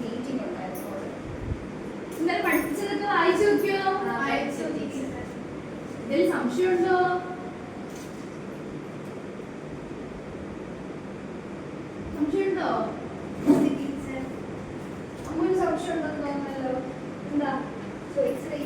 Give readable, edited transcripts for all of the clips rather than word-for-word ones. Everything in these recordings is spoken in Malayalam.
മീറ്റിംഗ് ഉണ്ടായിരുന്നു. ഇന്നലെ പഠിച്ചതൊക്കെ വായിച്ചു നോക്കിയോ? എന്തെങ്കിലും സംശയമുണ്ടോ? സംശയമുണ്ടോ? അമ്മൊരു സംശയം ഉണ്ടെന്ന് തോന്നുന്നല്ലോ. എന്താ ചോദിച്ചത്?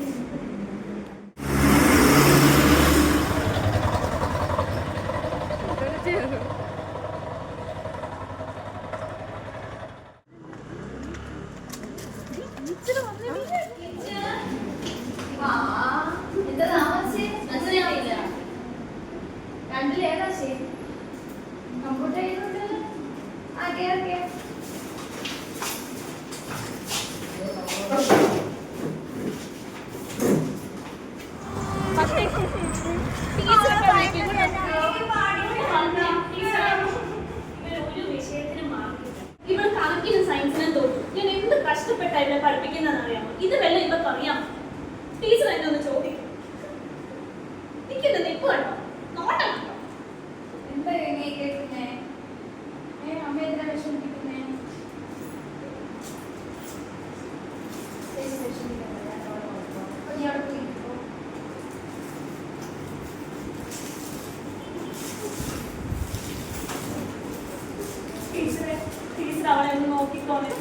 കഷ്ടപ്പെട്ടായിട്ട് പഠിപ്പിക്കുന്നറിയാമോ? ഇത് വല്ല ഇവർക്ക് അറിയാമോ? ടീച്ചർ എന്നെ ഒന്ന് ചോദിക്കും. എനിക്കെന്താ നിപ്പ് കണ്ടോ? നോട്ടം കണ്ടോ? എന്താ കേൾക്കുന്നേ? അമ്മ എന്തിനാ വിഷമിപ്പിക്കുന്നേ? ടീച്ചർ അവളെ ഒന്ന് നോക്കിക്കോളെ.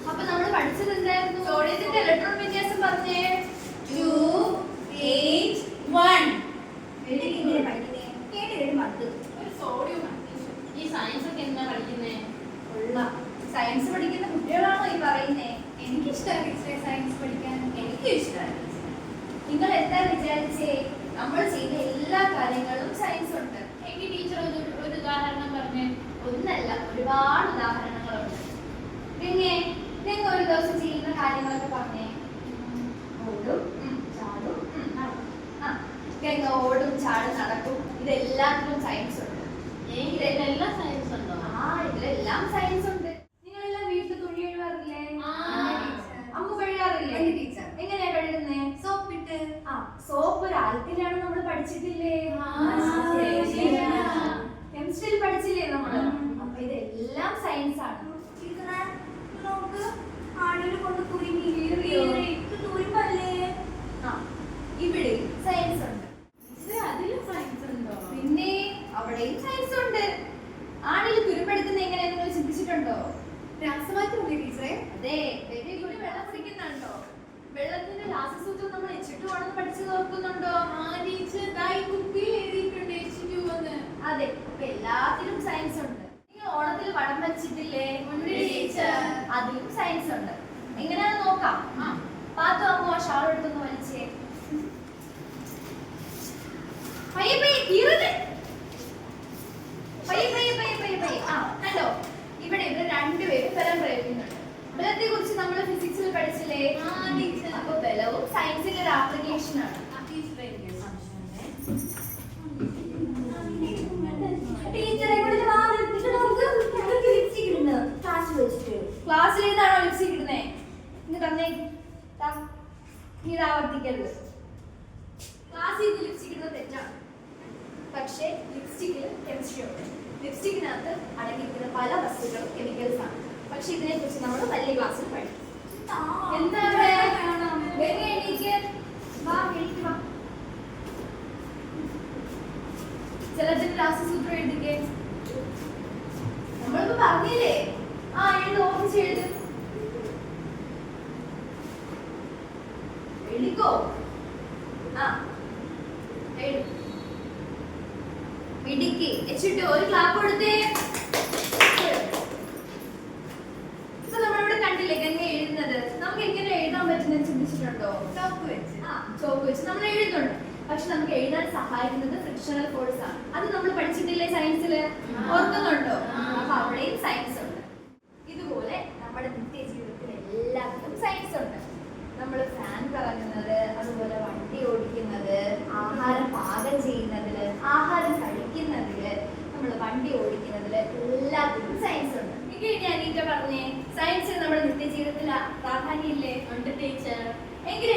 അപ്പൊ നമ്മൾ പഠിച്ചത് എന്തായിരുന്നു? സോഡിയത്തിന്റെ ഇലക്ട്രോൺ വിന്യാസം പറഞ്ഞേ. 2 8 1. ഇങ്ങനെ പഠിക്കുന്നേ കേട്ട് മറന്നു. ഒരു സോഡിയം ഈ സയൻസ് ഒക്കെ എന്താ പഠിക്കുന്നേ? ഉള്ള സയൻസ് പഠിക്കുന്ന കുട്ടികളാണോ ഈ പറയുന്നേ? എനിക്കിഷ്ടമാണ് സയൻസ് പഠിക്കാൻ. എനിക്കും ഇഷ്ടമാണ്. നിങ്ങൾ എന്താ വിചാരിച്ചേ? നമ്മൾ ചെയ്യുന്ന എല്ലാ കാര്യങ്ങളും സയൻസ് ഉണ്ട്. എങ്കിൽ ടീച്ചർ ഒരു ഉദാഹരണം പറഞ്ഞേ. ഒന്നല്ല, ഒരുപാട് ഉദാഹരണങ്ങളുണ്ട്. നിങ്ങൾ ഒരു ദിവസം ചെയ്യുന്ന കാര്യങ്ങളൊക്കെ പറഞ്ഞേ. ഓടും ചാടും ഗംഗ ഓടും ചാടും നടക്കും. ഇതെല്ലാത്തിനും സയൻസ് ഉണ്ട്. ഇതിലെല്ലാം സയൻസ് ഉണ്ടോ? ഇതിലെല്ലാം സയൻസ് ഉണ്ട്. നിങ്ങളെല്ലാം വീട്ടിൽ തുണി കഴുകാറില്ലേ? അമ്മ കഴുകാറില്ലേ? എങ്ങനെയാ കഴുകുന്നേ? സോപ്പിട്ട്. സോപ്പ് ഒരു ആൽക്കലാണ് നമ്മൾ പഠിച്ചിട്ടില്ലേ? കെമിസ്ട്രിയിൽ പഠിച്ചില്ലേ നമ്മള്? അപ്പൊ ഇതെല്ലാം സയൻസ് ആണ്. ഇവിടെ സയൻസ് ഉണ്ട്. അതിലും സയൻസ് ഉണ്ടോ? പിന്നെ അവിടെയും സയൻസ് ഉണ്ട്. ആണിൽ കുരുപ്പെടുത്തുന്ന എങ്ങനെ നിങ്ങൾ ചിന്തിച്ചിട്ടുണ്ടോ? രാസമാറ്റം ടീച്ചറെ. അതെ, വെള്ളം കുടിക്കുന്നുണ്ടോ? വെള്ളത്തിന്റെ രാസസൂത്രം നമ്മൾ H2 ആണെന്ന് പഠിച്ചു നോക്കുന്നുണ്ടോ? കുപ്പിയിൽ എഴുതിയിട്ടുണ്ട് H2 എന്ന്. അതെ, അപ്പൊ എല്ലാത്തിലും സയൻസ് ഉണ്ട്. നിങ്ങൾ ഓണത്തിൽ വടം വെച്ചിട്ടില്ലേ? അതിലും സയൻസ് ഉണ്ട്. എങ്ങനെയാണെന്ന് നോക്കാം. പാത്തു അമ്മ ആ ഷാൾ എടുത്തൊന്ന് വലിച്ചേ. കണ്ടോ, ഇവിടെ രണ്ടുപേരും ബലം പ്രയോഗിക്കുന്നുണ്ട്. ബലത്തെ കുറിച്ച് നമ്മൾ ഫിസിക്സിൽ പഠിച്ചില്ലേ? അപ്പൊ ബലവും സയൻസിന്റെ ഒരു ആപ്ലിക്കേഷൻ ആണ്. ക്ലാസ്സിൽ ഏതാണോ ലിപ്സ്റ്റിക് ഇടുന്നേ? ഇന്ന് തന്നെ ഇത് ആവർത്തിക്കരുത്. ക്ലാസ്സിൽ ലിപ്സ്റ്റിക് ഇടുന്നത് തെറ്റാണ്. പക്ഷേ ലിപ്സ്റ്റിക്കിൽ കെമിസ്ട്രി ഉണ്ട്. ലിപ്സ്റ്റിക്കിനകത്ത് അടങ്ങിയിരിക്കുന്ന പല വസ്തുക്കളും കെമിക്കൽസ് ആണ്. പക്ഷെ ഇതിനെ കുറിച്ച് നമ്മൾ വലിയ ക്ലാസ്സിൽ പഠിക്കും. ചിലതിന്റെ രാസസൂത്രം എഴുതിക്കേ. നമ്മളിപ്പോ പറഞ്ഞില്ലേ? എഴുതി ഓർമ്മിച്ച് എഴുതിക്കോ. ഇടുക്കി H2 ഒരു ക്ലാപ്പ് കൊടുത്തേ. ഇപ്പൊ നമ്മളിവിടെ കണ്ടില്ലേ ഗംഗ എഴുതുന്നത്? നമുക്ക് എങ്ങനെ എഴുതാൻ പറ്റുന്ന ചിന്തിച്ചിട്ടുണ്ടോ? ചോക്ക് വെച്ച് നമ്മൾ എഴുതുന്നുണ്ട്. പക്ഷെ നമുക്ക് എഴുതാൻ സഹായിക്കുന്നത് ഫ്രിക്ഷണൽ ഫോഴ്സ് ആണ്. അത് നമ്മൾ പഠിച്ചിട്ടില്ലേ സയൻസില്? ഓർക്കുന്നുണ്ടോ? അപ്പൊ അവിടെയും സയൻസ് ഉണ്ട്. ഇതുപോലെ നമ്മുടെ നിത്യ ജീവിതത്തിൽ എല്ലാത്തിലും സയൻസ് ഉണ്ട്. നമ്മൾ ഫാൻ കറങ്ങുന്നത്, അതുപോലെ വണ്ടി ഓടിക്കുന്നത്, ആഹാരം പാകം ചെയ്യുന്നതില്, ആഹാരം കഴിക്കുന്നതില്, നമ്മൾ വണ്ടി ഓടിക്കുന്നതില് എല്ലാത്തിലും സയൻസ് ഉണ്ട്. എനിക്ക് ഇനി അനീറ്റ പറഞ്ഞേ, സയൻസ് നമ്മുടെ നിത്യജീവിതത്തിൽ പ്രാധാന്യം ഇല്ലേ? ഉണ്ട് ടീച്ചർ. എങ്കിലും